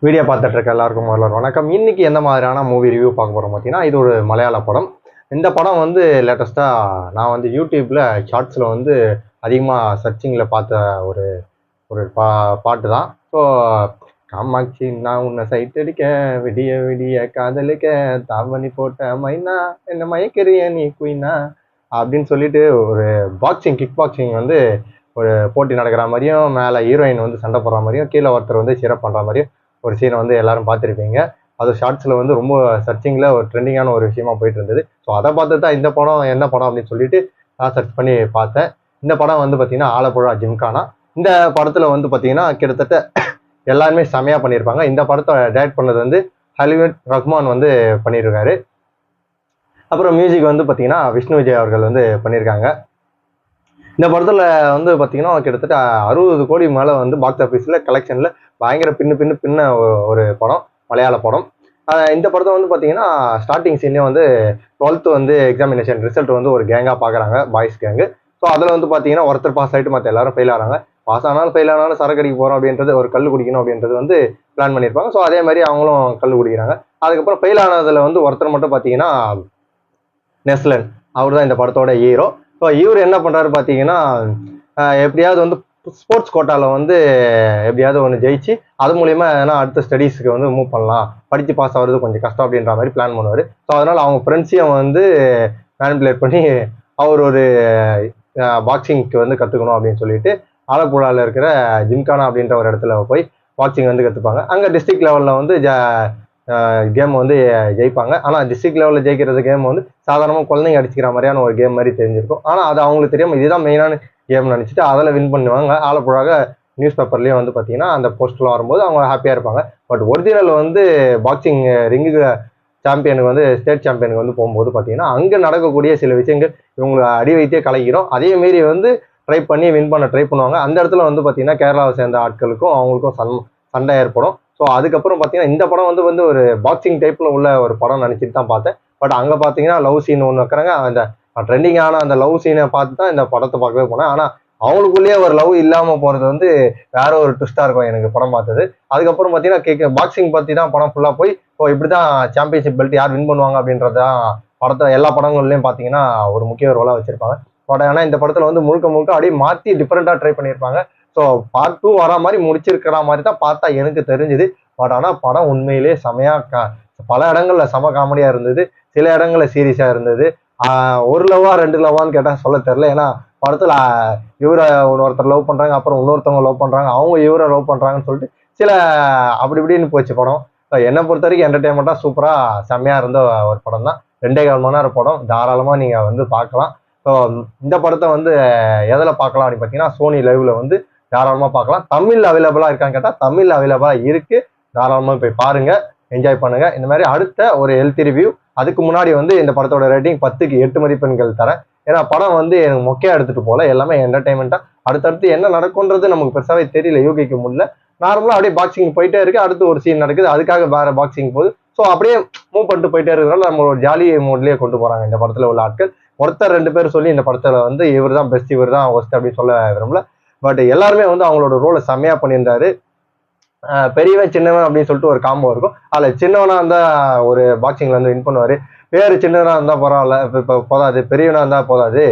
Video பார்த்துட்டு இருக்க எல்லாருக்கும் முதல்ல வணக்கம். இன்னைக்கு எந்த மாதிரியான மூவி ரிவ்யூ பார்க்க போகிறோம் பார்த்தீங்கன்னா, இது ஒரு மலையாள படம். இந்த படம் வந்து லேட்டஸ்ட்டாக நான் வந்து யூடியூப்பில் ஷார்ட்ஸில் வந்து அதிகமாக சர்ச்சிங்கில் பார்த்த ஒரு ஒரு பாட்டு தான். ஸோ காமாட்சி நான் உன்னை சைட் அடிக்க விடிய விடிய காதலிக்க தாவணி போட்ட மைனா என்ன மயக்கிறிய நீ குயினா அப்படின்னு சொல்லிட்டு ஒரு கிக் பாக்ஸிங் வந்து ஒரு போட்டி நடக்கிற மாதிரியும், மேலே ஹீரோயின் வந்து சண்டை போடுற மாதிரியும், கீழே ஒருத்தர் வந்து சிரப் பண்ணுற மாதிரியும் ஒரு சீனை வந்து எல்லாரும் பார்த்துருப்பீங்க. அது ஷார்ட்ஸில் வந்து ரொம்ப சர்ச்சிங்கில் ஒரு ட்ரெண்டிங்கான ஒரு விஷயமா போயிட்டு இருந்தது. ஸோ அதை பார்த்து தான் இந்த படம் என்ன படம் அப்படின்னு சொல்லிட்டு நான் சர்ச் பண்ணி பார்த்தேன். இந்த படம் வந்து பார்த்தீங்கன்னா ஆலப்புழா ஜிம்கானா. இந்த படத்தில் வந்து பார்த்தீங்கன்னா கிட்டத்தட்ட எல்லாருமே செமையாக பண்ணியிருப்பாங்க. இந்த படத்தை டைரக்ட் பண்ணது வந்து ஹலிவுட் ரஹ்மான் வந்து பண்ணியிருக்காரு. அப்புறம் மியூசிக் வந்து பார்த்தீங்கன்னா விஷ்ணு விஜய் அவர்கள் வந்து பண்ணியிருக்காங்க. இந்த படத்தில் வந்து பார்த்தீங்கன்னா கிட்டத்தட்ட 60 கோடி மேலே வந்து பாக்ஸ் ஆஃபீஸில் கலெக்ஷனில் பயங்கர பின்ன ஒரு படம், மலையாள படம். இந்த படத்தை வந்து பார்த்தீங்கன்னா ஸ்டார்டிங் சீன்லேயே வந்து 12th வந்து எக்ஸாமினேஷன் ரிசல்ட் வந்து ஒரு கேங்காக பார்க்குறாங்க, பாய்ஸ் கேங்கு. ஸோ அதில் வந்து பார்த்தீங்கன்னா ஒருத்தர் பாஸ் ஆகிட்டு மற்ற எல்லாரும் ஃபெயில் ஆகிறாங்க. பாஸ் ஆனாலும் ஃபெயில் ஆனாலும் சரக்கு அடிக்க போகிறோம் அப்படின்றது, ஒரு கல் குடிக்கணும் அப்படின்றது வந்து பிளான் பண்ணியிருப்பாங்க. ஸோ அதே மாதிரி அவங்களும் கல் குடிக்கிறாங்க. அதுக்கப்புறம் ஃபெயில் ஆனதில் வந்து ஒருத்தர் மட்டும் பார்த்தீங்கன்னா நெஸ்லன், அவர் தான் இந்த படத்தோட ஹீரோ. ஸோ இவர் என்ன பண்ணுறாரு பார்த்தீங்கன்னா, எப்படியாவது வந்து ஸ்போர்ட்ஸ் கோட்டாவில் வந்து எப்படியாவது ஒன்று ஜெயிச்சு அது மூலியமா ஏன்னா அடுத்த ஸ்டடீஸுக்கு வந்து மூவ் பண்ணலாம், படித்து பாஸ் ஆகிறது கொஞ்சம் கஷ்டம் அப்படின்ற மாதிரி பிளான் பண்ணுவார். ஸோ அதனால் அவங்க ஃப்ரெண்ட்ஸையும் வந்து மேனிபுலேட் பண்ணி அவர் ஒரு பாக்ஸிங்க்கு வந்து கற்றுக்கணும் அப்படின்னு சொல்லிட்டு ஆலப்புழாவில் இருக்கிற ஜிம்கானா அப்படின்ற ஒரு இடத்துல போய் பாக்ஸிங் வந்து கற்றுப்பாங்க. அங்கே டிஸ்ட்ரிக்ட் லெவலில் வந்து கேம் வந்து ஜெயிப்பாங்க. ஆனால் டிஸ்ட்ரிக்ட் லெவலில் ஜெயிக்கிறது கேம் வந்து சாதாரணமாக குழந்தைங்க அடிச்சுக்கிற மாதிரியான ஒரு கேம் மாதிரி தெரிஞ்சிருக்கும். ஆனால் அது அவங்களுக்கு தெரியாமல் இதுதான் மெயினான கேம் நினச்சிட்டு அதில் வின் பண்ணுவாங்க. ஆலப்புழாக நியூஸ் பேப்பர்லேயும் வந்து பார்த்தீங்கன்னா அந்த போஸ்ட்லாம் வரும்போது அவங்க ஹாப்பியாக இருப்பாங்க. பட் ஒரிஜினல் வந்து பாக்ஸிங் ரிங்கு சாம்பியனுக்கு வந்து ஸ்டேட் சாம்பியனுக்கு வந்து போகும்போது பார்த்தீங்கன்னா அங்கே நடக்கக்கூடிய சில விஷயங்கள் இவங்களை அடி வைத்தே கலக்கிறோம். அதேமாரி வந்து ட்ரை பண்ணி வின் பண்ண ட்ரை பண்ணுவாங்க. அந்த இடத்துல வந்து பார்த்தீங்கன்னா கேரளாவை சேர்ந்த ஆட்களுக்கும் அவங்களுக்கும் சண்டை ஏற்படும். ஸோ அதுக்கப்புறம் பார்த்தீங்கன்னா இந்த படம் வந்து ஒரு பாக்ஸிங் டைப்பில் உள்ள ஒரு படம் நினச்சிட்டு தான் பார்த்தேன். பட் அங்கே பார்த்தீங்கன்னா லவ் சீன் ஒன்று வைக்கிறாங்க. அந்த ட்ரெண்டிங்கான அந்த லவ் சீனை பார்த்து தான் இந்த படத்தை பார்க்கவே போனேன். ஆனால் அவங்களுக்குள்ளேயே ஒரு லவ் இல்லாமல் போகிறது வந்து வேற ஒரு ட்விஸ்டாக இருக்கும் எனக்கு படம் பார்த்தது. அதுக்கப்புறம் பார்த்தீங்கன்னா பாக்ஸிங் பற்றி தான் படம் ஃபுல்லாக போய் இப்போ இப்படி தான் சாம்பியன்ஷிப் பெல்ட் யார் வின் பண்ணுவாங்க அப்படின்றதான் படத்தை எல்லா படங்கள்லையும் பார்த்தீங்கன்னா ஒரு முக்கிய ரோலாக வச்சிருப்பாங்க. பட் ஆனால் இந்த படத்தில் வந்து முழுக்க அப்படியே மாற்றி டிஃப்ரெண்ட்டாக ட்ரை பண்ணியிருப்பாங்க. ஸோ பார்ட் 2 வரா மாதிரி முடிச்சிருக்கிற மாதிரி தான் பார்த்தா எனக்கு தெரிஞ்சுது. பட் ஆனால் படம் உண்மையிலேயே செமையாக பல இடங்கள்ல செம காமெடியாக இருந்தது, சில இடங்கள்ல சீரியஸாக இருந்தது. ஒரு லவ்வா 2 லவ்வான்னு கேட்டால் சொல்ல தெரில. ஏன்னா படத்தில் இவரை ஒருத்தர் லவ் பண்ணுறாங்க, அப்புறம் இன்னொருத்தவங்க லவ் பண்ணுறாங்க, அவங்க இவரை லவ் பண்ணுறாங்கன்னு சொல்லிட்டு சில அப்படி இப்படின்னு போச்சு படம். என்னை பொறுத்த வரைக்கும் என்டர்டைன்மெண்ட்டாக சூப்பராக செம்மையாக இருந்த ஒரு படம் தான். 2.25 மணி நேரம் படம், தாராளமாக நீங்கள் வந்து பார்க்கலாம். ஸோ இந்த படத்தை வந்து எதில் பார்க்கலாம் அப்படின்னு பார்த்தீங்கன்னா சோனி லைவ்ல வந்து தாராளமாக பார்க்கலாம். தமிழ் அவைலபிளாக இருக்கான்னு கேட்டால் தமிழ் அவைலபிளாக இருக்குது. தாராளமாக போய் பாருங்க, என்ஜாய் பண்ணுங்க. இந்த மாதிரி அடுத்த ஒரு ஹெல்த் ரிவ்யூ. அதுக்கு முன்னாடி வந்து இந்த படத்தோட ரேட்டிங் 10க்கு 8 மதிப்பெண்கள் தரேன். ஏன்னா படம் வந்து எனக்கு மொக்கையா எடுத்துட்டு போல, எல்லாமே என்டர்டைன்மெண்ட்டா. அடுத்தடுத்து என்ன நடக்கும்ன்றது நமக்கு பெருசாவே தெரியல, யூகிக்க முடியல. நார்மலா அப்படியே பாக்ஸிங் போயிட்டே இருக்கு, அடுத்து ஒரு சீன் நடக்குது, அதுக்காக வேற பாக்ஸிங் போகுது. ஸோ அப்படியே மூவ் பண்ணிட்டு போயிட்டே இருக்கிறனால நம்ம ஒரு ஜாலி மூட்லயே கொண்டு போறாங்க இந்த படத்துல உள்ள ஆட்கள். ஒருத்தர் 2 பேர் சொல்லி இந்த படத்துல வந்து இவர் தான் பெஸ்ட், இவர் தான் ஒஸ்ட் அப்படின்னு சொல்ல விரும்பல. பட் எல்லாருமே வந்து அவங்களோட ரோலை செம்மையா பண்ணியிருந்தாரு. பெரியவன் சின்னவன் அப்படின்னு சொல்லிட்டு ஒரு காம்போ இருக்கும். அதுல சின்னவனா இருந்தா ஒரு பாக்ஸிங்ல வந்து வின் பண்ணுவாரு, பேரு சின்னவனா இருந்தா பரவாயில்ல, இப்போ போதாது, பெரியவனா இருந்தா போதாது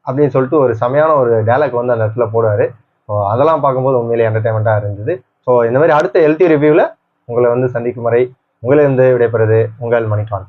அப்படின்னு சொல்லிட்டு ஒரு செமையான ஒரு டைலாக் வந்து அந்த இடத்துல போடுவாரு. ஸோ அதெல்லாம் பார்க்கும்போது உண்மையிலே என்டர்டைன்மெண்ட்டாக இருந்தது. ஸோ இந்த மாதிரி அடுத்த ஹெல்த்தி ரிவ்யூவில் உங்களை வந்து சந்திக்கும் வரை உங்களிலிருந்து விடைபெறுவது உங்கள் மணிகான்.